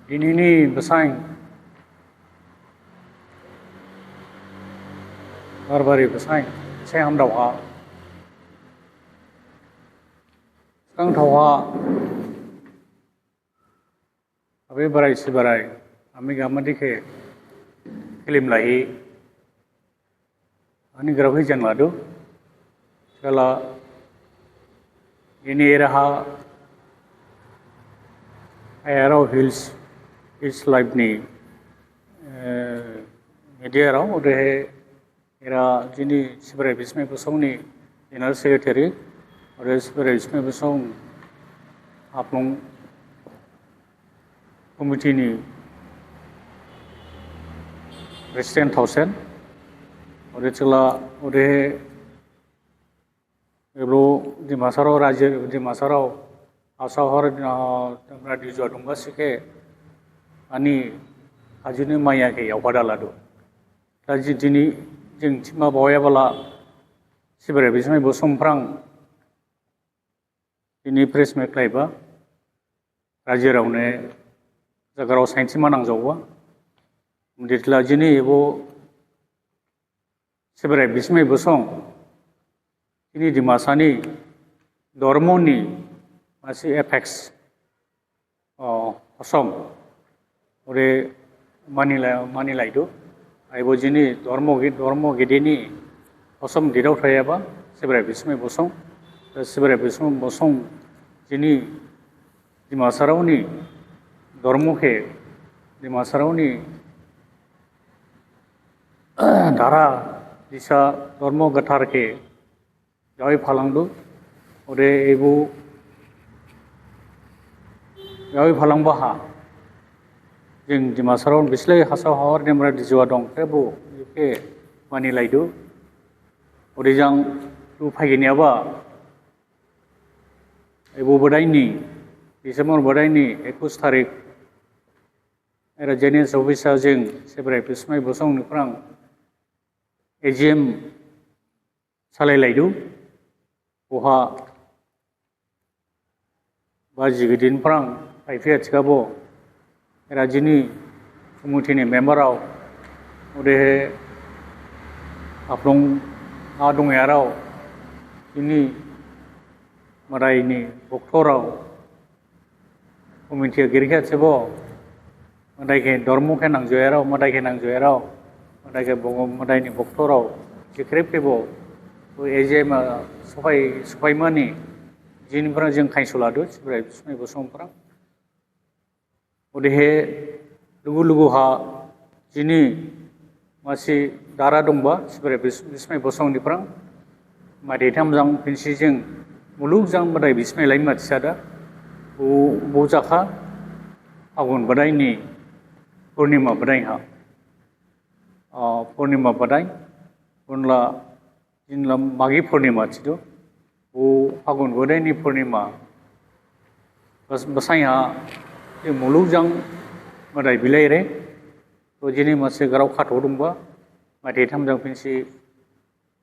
दिनैनि बेसां बारबारि बेसां से हामदावहा सिगांथावहा अबे बाराय सिबाराय आमी गामादिखे फिल्म लाही आनी ग्राफी जन लादो चला ini raha Arrow Hills Life ni media raw udah era jini sebagai bismay pesong ni general secretary udah sebagai bismay pesong apung committee ni president thousand udah cela udah Eblo di Masarau Raja di Masarau asahor tempat di Jawa Tengah sih ke ani ajine maya ke ya pada lado. Tapi jini jeng cima bawa bala sebenarnya bisa bosong perang ini press meklai ba Raja Raune jagarau sains mana jauh Menditlah jini ibu sebenarnya bisa bosong ini di masa ni dormoni masih efek kosong, oleh Manila itu, ibu jini dormo gede ni kosong di dalam saya apa, seberapa bisme bosong, jini di masa ni dormo ke di masa ni darah bisa dormo getar ke Jauh falang do, ode ibu jauh falang baha, jeng di masaron bislay hasa hawar ni mereka dijual dong, ibu ke Manila itu, ode jang lupa gini apa, ibu badai ni, Desember badai ni, 21 tarik, era jenis ofisa jeng seberai bismay bosong ni perang, AGM salai laidu. Wah, baji gedin perang, IPH kabo, rajini, kemudian member aw, udah aplong adung yarau, ini, marai ini, doktorau, kemudian kira-kira sebo, madai ke dormo ke nang joerau, madai ke bongom madai ini doktorau, kira-kira sebo. Eje ma supaya mani jin perang jeng kain sulado sebenarnya bismay bosong perang udah lugu ha jini masih darah domba sebenarnya bismay bosong di perang madi tam jang pensi jeng muluk jang badai bismay lain mati sada bojaka agun badai ni purnima badai ha purnima badai unla Jinlam magi Purnima itu, Fagun bodai ni Purnima, basanya muluk jang madai bilai re, to jini masih garau khato dumba, mati tham jang pensi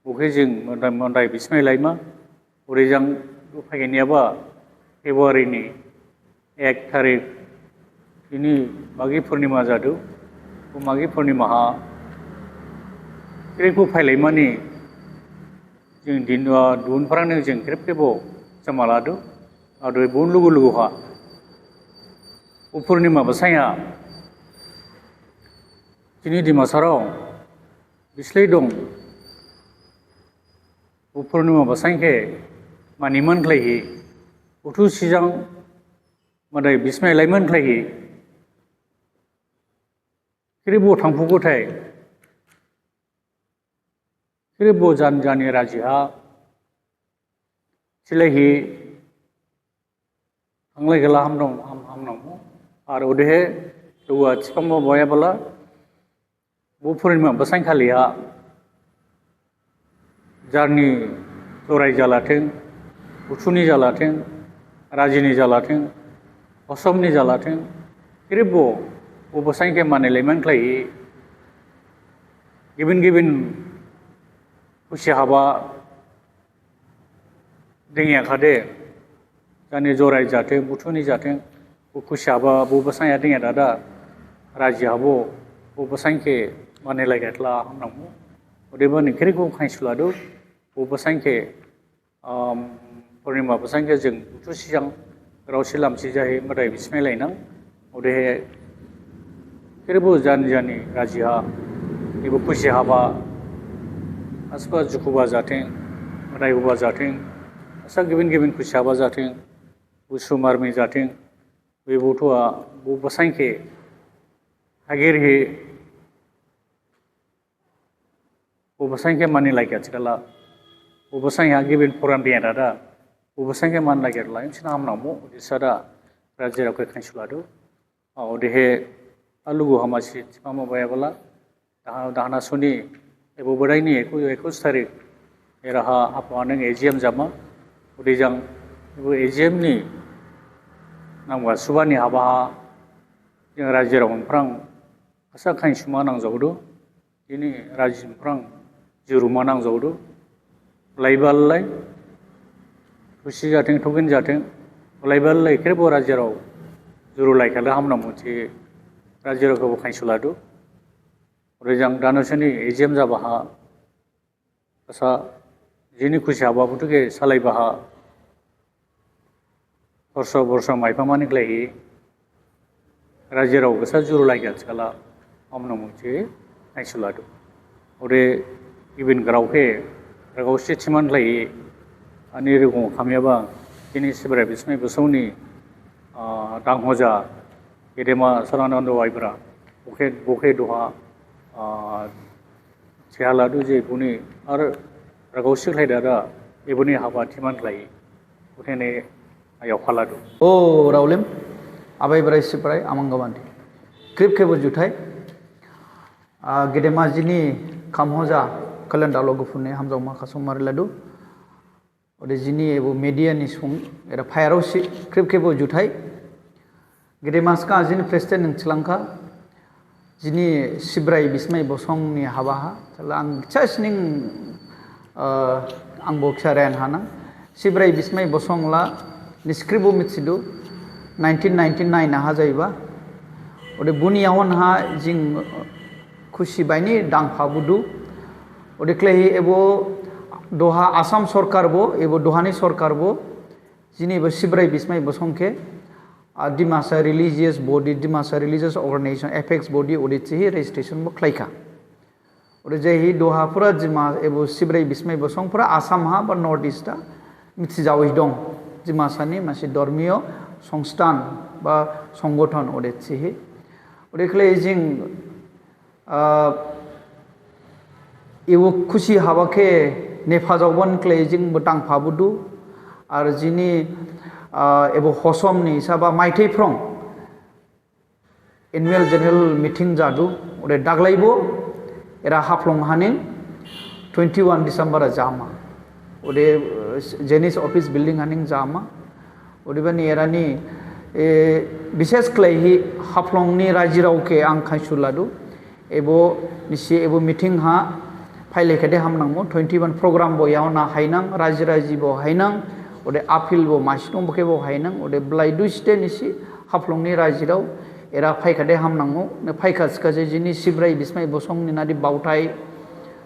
bukan jeng madai bismay laima, uri jang pagi apa Februari ni 1 tarik ini magi Purnima jadu, magi Purnima ha, kira fai laima ni jeng dun perang ni jeng kerep kebo camalado, ada bun lugu ha. Purnima basanya, ini di Masarau, bislay dong. Purnima basanya ke maniman kelai, utu sijang madai bismay laiman kelai. Kiribu thangpu kotai. Kiri bojan jani rajiha, silahi, anglai gala hamnong, ar udah dua cikam bawa bala, Purnima basang kali ha, jarni torai jalating, utuni jalating, rajini jalating, osomni jalating, kiri basang ke mana leman kelai, given usia haba dengan kade, jani jorai jate, butuni jate, खुशाबा वो बसाया दिया दादा राजिया वो बसाइन के माने लाइगटला हम नमो उदेबा निखेरे को खाइसुला दो वो बसाइन के पूर्णिमा बसाइन के जों बुथु सिजां रावसि लामसि जाहे मदाय बिस्माय लायनां उदे केरेबो जानि जानि राजिहा एबो खुसि हाबा आसपा जुखुबा जाथें मदाय हुबा जाथें आसा गिबिन गिबिन खुसि हाबा जाथें उसु मारमि जाथें बे बुथुआ वो बसाइन के हागिर हे वो बसाइन के मानि लाइक आजकला वो बसाइन हा गिबिन पुरान दिया दादा वो बसाइन के मान लाइक लाइन सिना हम नामो दिसादा राज्य राव के खाइसुला दो ओदेहे अलुगु हमासि मामा बायाबला दाना सुनी एबो बडाइनि 21 तारिख एराहा आपवानों एजिएम जामा उदैजां एबो एजिएम नि नामवा सुबानि हाबा जों राज्य राव मोनफ्रां आसा खाइसुमा नांजावदो दिनै राज्य मोनफ्रां जुरुमा नांजावदो लाइबालाय खुसि जाथें थगिन जाथें लाइबालाय केरेबो राज्य राव जुरु लाइखाला हामना मोनसे राज्य रावखौ खाइसुलादो ओरैजां दानोसोनि एजिएम जाबाहा आसा जिनि खुसि हाबाबोथ'के सालायबाहा वर्षा माइफामानि ग्लायहि राज्य राव गोसा जुरु लाइगा आजकाला हमना मोनसे खाइसुलादो ओरे इबिन ग्रावखे रागावसि थिमान ग्लायहि आनि रेगं खामियाबा दिनै सिब्राय बिस्माय बोसौनि दांहजा गेदेमा सदानन्द वाइब्रा बखे दहा सेहालादु जे बुनि आरो रागावसि खायदादा एबुनि हाबा थिमान ग्लायहि उथेने आयाव खालादु ओ रावलेम आबाय ब्राय सिब्राय आमांगाबान्थि क्रिप केबो जुथाय गेदेमा जिनि खामहजा कलेन्डार लगुफुने हामजाव माखासो मारिलादु ओदे जिनि एबो मीडियानि सुं एरा फायरावसि क्रिप केबो जुथाय गेदेमासका जिनि प्रेसिडेन्ट नोंथिलांखा जिनि सिब्राय बिस्माय बसंनि हाबाहा चला आं चासनिं आं बक्सारायन हाना सिब्राय बिस्माय बसंला निस्क्रिबो मिथिदु 1999 हा जायबा ओदे बुनियावन हा जिं खुसि बायनि दांफाबुदु ओदे क्लेहि एबो दोहा आसाम सरकार बो एबो दोहानि सरकार बो जिनिबो सिब्राय बिस्माय बसंके Dimasa religious body Dimasa religious organisation apex body ओडिची रजिस्ट्रेशन बो खलाइका ओदे जेहि दोहाफोरा जिमा एबो सिब्राय बिस्माय बसंफोरा आसाम हा बा नॉर्थ ईस्टा मिथिजावै दं डिमासानि मासे धर्मीय संस्थान बा संगठन ओडिची ओदेखले जिं एबो खुसि हाबाखे नेफाजावबन क्ले जिं दांफाबुदु आरो जिनि एबो हसमनि साबा माइथैफ्रं एनुअल जनरल मीटिंग जादु ओदे दागलायबो एरा हाफ्लं हानिं 21 डिसेम्बर जामा ओदे जेनिस ऑफिस बिल्डिंग हानिं जामा ओदेबानि एरानि विशेष क्लेहि हाफ्लंनि राजिरावके आं खाइसुलादु एबो निसि एबो मीटिंग हा फाइलेखेदे हामनांगो 21 प्रोग्राम बो यावना हाइनां राजि बो हाइनां ओदे आपिल बो मासिदं बके बो हाइनां ओदे ब्लाइदु स्टे निसि हाफ्लंनि राजिराव एरा फाइखादे हामनांगो ने फाइखासका जे जिनि सिब्राय बिस्माय बसंनि नादि बावथाय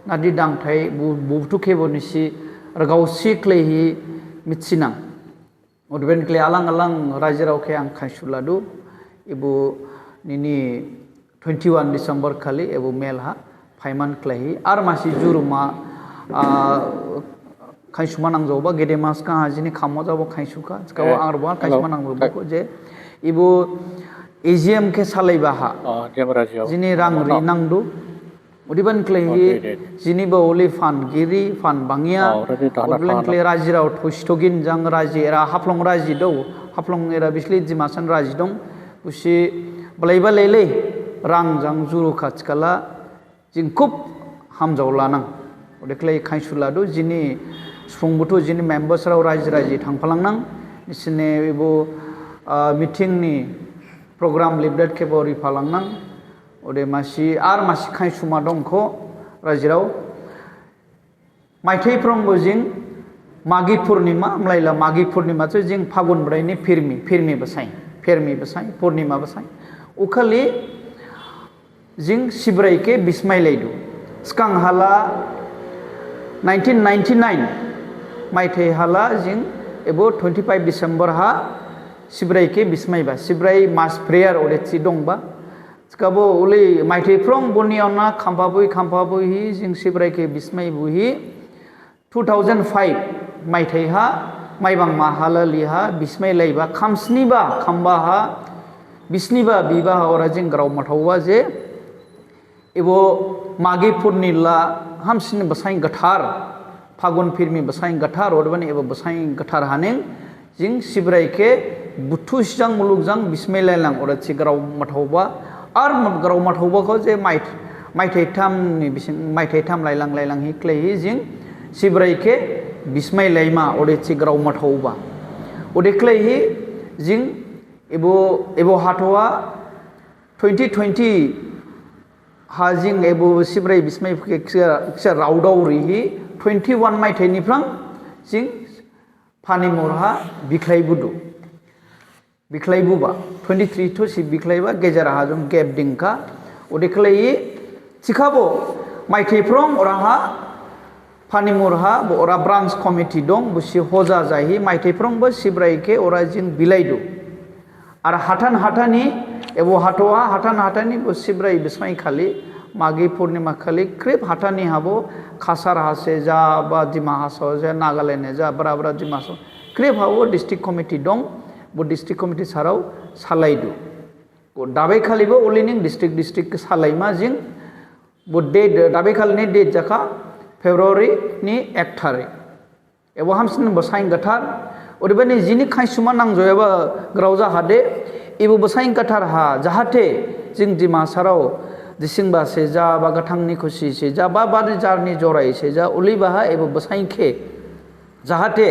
नादि दांथाय बुथुखे बो निसि रगावसि क्लेहि मिथिनां ओदबेन क्ले आलां राजिरावखे आं खाइसुलादु एबो निनि 21 डिसेम्बर खालि एबो मेलहा फाइमान क्लेहि आर मासि जुरुमा खाइसुमा नांजावबा गेदेमासका हाजिनि खामो जाबो खाइसुका सकाव आरबा खाइसुमा नांजावबो जे एबो एजिएम के सालायबाहा जिनि रांरि नांदु ओदिबान क्लेहि जिनि बौलि फानगिरि फान बांगिया ओदबेन क्ले राजिराव थुस्थगिन जां राजि एरा हाफ्लं राजि दौ हाफ्लं एरा बिस्लि दिमासन राजि दं उसी बलाइबा लेले रां जां जुरु खाथिखाला जिं खुब हामजावलानां ओदेखले खाइसुलादु जिनि सुफुंबुथु जिनि मेम्बार्सराव राजि थांफालांनां निसिने एबो मीटिंगनि प्रोग्राम लिबडेट केबो रिफालांनां ओदे मासि आर मासि खाइसुमा दंखो राजिराव माइथैफ्रोमबो जिं मागि पूर्णिमा मलाइला मागि पूर्णिमा जिं फागुन ब्रायनि फिरमि बसाय फेरमी बसाई पूर्णिमा बसाई उखाली जिं सिब्राई के बिस्माई लाइदु स्कां हाला 1999 माइथाय हाला जिं एबो 25 डिसेम्बर हा सिब्राई के बिस्माई बा सिब्राई मास प्रेयार ओरेची दंबा स्काबो उले माइथाय फ्रं बनियावना खाम्फाबुई ही जिं सिब्राई के बिस्माई बुही 2005 माइथाय हा माइबां माहाला लिहा बिस्माई लाइबा खामस्निबा खाम्बा हा बिस्निबा बिबा औरा जिं ग्राव माथावा जे एबो मागी पूर्णिला हामसिन बसाई गठार फागुन फिरमी बसाई गठार ओरबने एबो बसाई गठार हाने जिं सिब्राई के बुथु सिजां मुलुगजां बिस्माई लाइलां ओरची ग्राव माथावा आर ग्राव माथावा को जे माइथाय थाम लाइलां ही क्ले ही जिं सिब्राई के बिस्माई लाइमा ओरेची ग्राव माथावा ओदे क्ले ही जिं एबो हाथवा 2020 हाजिं एबो सिब्राई बिस्माई के राउदाव रिही 21 माइथायनिफ्रां जिं फानिमरहा बिख्लायबुबा 23 तो सि बिख्लायबा गेजेर हाजों गेप दिंखा ओदेखलाय थिखाबो माइथायफ्रं ओराहा फानिमरहा ओरा ब्रान्च कमिटि दं बुसि हजा जाहि माइथायफ्रंबो सिब्राई के ओरा जिं बिलाइदु आरो हाथानि एबो हाथवा हाथानि सिब्राई बिस्माई खाली मागी पूर्णिमा खाली क्रिप हाथानि हाबो कासार हासे जा बा दिमा हासाव जा नागालैंड जा बरा दिमासो क्रिप हाबो डिस्ट्रिक्ट कमिटि दं बो डिस्ट्रिक्ट कमिटि साराव सालायदु दाबे खालिबो उलिनिं डिस्ट्रिक्ट सालायमा जिं बो डेट दाबे खालिनि डेट जाखा फेब्रुवारी नि 1 तारिख एबो हामसिन बसाइन गठार ओरैबानि जिनि खायसुमा नांजयबा ग्रावजा हादे एबो बसाइन गठार हा जाहाथे जिं दिमासाराव दिसिंबा से जा बा गथांनि खुसि से जा बा बादि जारनि जराय से जा उलिबाहा एबो बसाइनखे जाहाथे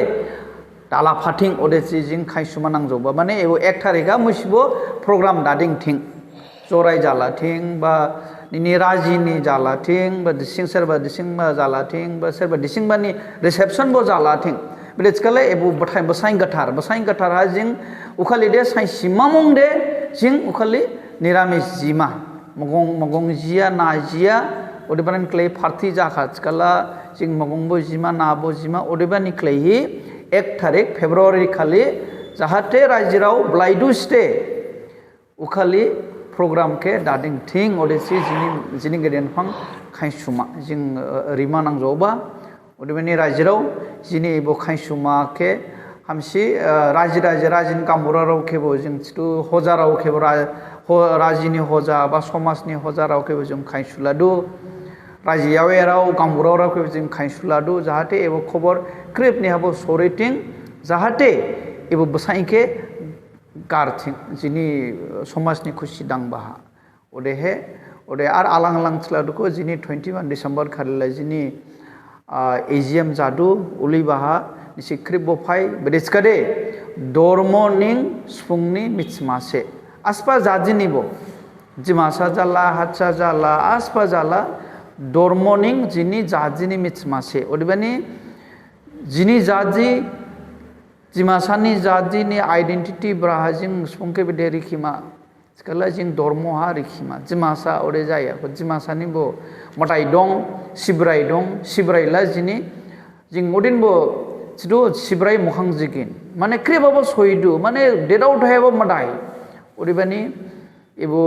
दाला फाथिं ओदेसि जिं खायसुमा नांजोबा माने एबो 1 तारिखा मुसिबो प्रोग्राम दादिं थिं जराय जालाथिं बा निनि राजिनि जालाथिं बा सोरबा दिसिंबा जालाथिं बा सोरबा दिसिंबानि रिसेप्शन बो जालाथिं बिलेजकाले एबो बसाइन गठार हा जिं उखालि दे साइ सिमा मं दे जिं उखालि निरामिस जिमा मगं जिया ना जिया ओदेबान क्ले पार्टी जाखा चकाला जिं मगंबो जिमा नाबो जिमा ओदेबानि क्ले ही 1 तारिख फेब्रुवारी खाली जाहाथे रायजोराव ब्लाइदु स्टे उखालि प्रोग्राम के दादिं थिं ओदेसि जिनि गेदेन फां खायसुमा जिं रिमा नांजोबा ओदेबानि रायजोराव जिनि एबो खायसुमा के हामसि राजिन कामबुराराव केबो जिं चितु हजाराव केबो राजिनि हजा बा समाजनि हजाराव केबो जों खायसुलादु राजियावेराव कामबुराराव केबो जों खायसुलादु जाहाथे एबो खबर क्रिपनि हाबो सरेटिं जाहाथे एबो बसाइके गारथिं जिनि समाजनि खुसि दांबाहा ओदे आर आलां चलादुको जिनि 21 डिसेम्बर खालिला जिनि एजिएम जादु उलिबाहा निसि क्रिप बफाय बेदेसकादे धर्मनिं सुफुंनि मिचमासे आसपा जाजिनिबो जिमासा जाला हातसा जाला आसपा जाला धर्मनिं जिनि जाजिनि मिचमासे ओदिबानि जिनि जाजि जिमासानि जाजिनि आइडेंटिटी ब्राहाजिं सुफुंके बेदे रिखिमा स्काला जिं धर्महा रिखिमा जिमासा ओदे जाया जिमासानिबो मताय दं सिब्रायला जिनि जिं मदिनबो चिदु सिब्राय मोखां जिगिन माने क्रिबाबो सयदु माने डेटआव थायाबो मदाय ओदिबानि एबो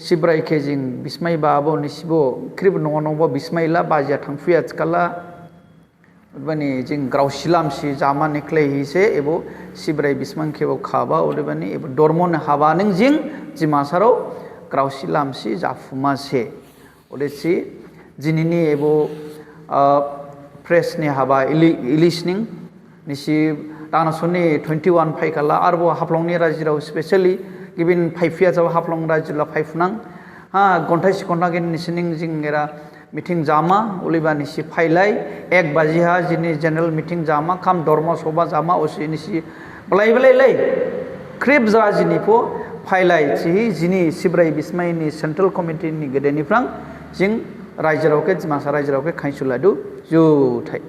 सिब्राय के जिं बिस्माय बाबो निसिबो क्रिब नङा बिस्मायला बाजिया थांफुया चकाला ओदिबानि जिं ग्रावसिलामसि जामा निक्ले हिसे एबो सिब्राय बिस्मां केबो खाबा ओदिबानि एबो धर्मन हाबा नों जिं जिमासाराव ग्रावसिलामसि जाफुमासे ओदेसि जिनिनि एबो प्रेसनि हाबा इलिसनिं निसि दानसनि 21 फाइकाला आरबो हाफ्लंनि रायजोआव स्पेशली गिबिन फाइफिया जाव हाफ्लं रायजोला फाइफुनां हा घन्टासे घन्टागिन निसिनिं जिंगेरा मिटिं जामा उलिबा निसि फाइलाय 1 बाजिहा जिनि जनरल मिटिं जामा खाम धर्म सभा जामा ओसि निसि बलायबलायलै क्रिप जाजिनिफो फाइलाय जिनि सिब्राय बिस्मायनि सेन्ट्रेल कमिटिनि गेदेनिफ्रां जिं रायजोआवके जिमासा रायजोआवके खायसुलादु जुथाय